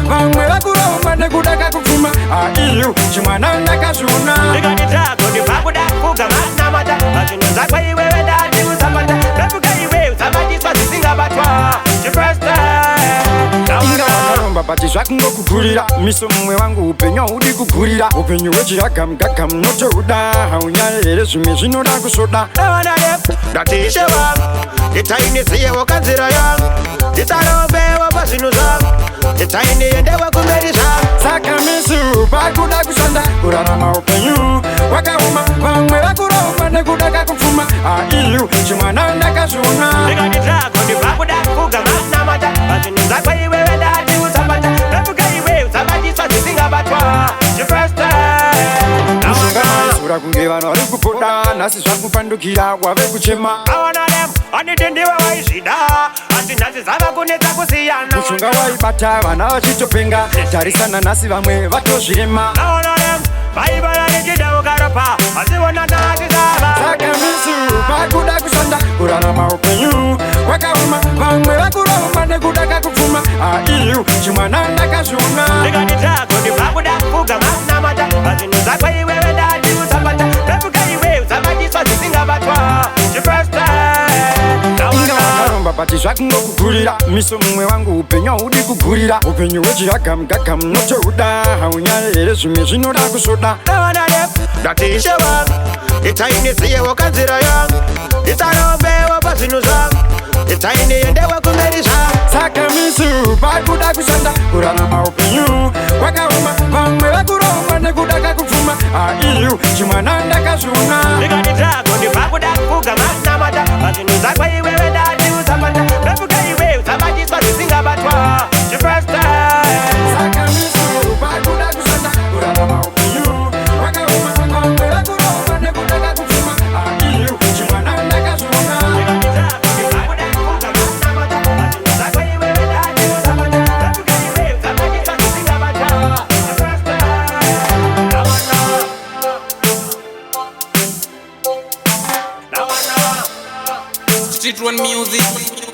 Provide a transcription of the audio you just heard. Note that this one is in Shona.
Vamwe la Kuromba ne kudaka kufuma iyo chimwana ndakashuna ndikatitako ndipakuda kugama mata mazvinhu zakwe iwewe ndati usapata pepuka iwe usabatiswa zvisingabatwa chifresta inga vakaromba pati zvakungokugurira miso mumwe wangu upenyu haudi kugurira upenyu hwechiragamu notouda haunyaya here zvimwe zvinoda kusoda ndatishe vangu nditainiziyewo kanzira yangu nditarombewo pazvinhu zvangu nditainiendewo kumberi zvangu saka misu pakuda kushanda kurarama upenyu wakaoma vamwe vakuromba nekudaka kupfuma iyo chimwana ndakazviona ndikatitako ndipakuda kugama mata pazvinhu zakwe iwewe ndati usapata pepuka iwe usabatiswa zvisingabatwa chifresta ura kunge vanhu vari kupoda nhasi zvakupandukira wave kuchema handiti ndiwe waizvida asi nhasi zava kunetsa kusiyana mushonga waibata vana vachitopenga tarisana nhasi vamwe vatozvirema vaivara nechida ukaropa asiona nhasi zava saka misu pakuda kushanda kurarama upenyu wakaoma vamwe vakuromba nekudaka kupfuma iyo chimwana ndakazviona ndikatitako ndipakuda kugama mata pazvinhu zakwe iwewe ndati usapata pepuka iwe usabatiswa zvisingabatwa chifresta inga vakaromba pati zvakungokugurira miso mumwe wangu upenyu haudi kugurira upenyu hwechiragamu notouda haunyaya here zvimwe zvinoda kusoda ndatishe vangu nditainiziyewo kanzira yangu nditarombewo pazvinhu zvangu nditainiendewo kumberi zvangu saka misu pakuda kushanda kurarama upenyu wakaoma vamwe vakuromba nekudaka kupfuma iyo chimwana ndakazviona ndikatitako ndipakuda kugama mata pazvinhu zakwe iwewe ndati usapata pepuka iwe usabatiswa zvisingabatwa chifresta saka misu pakuda kushanda kurarama upenyu wakaoma vamwe vakuromba nekudaka kupfuma iyo chimwana ndakazviona Street run music.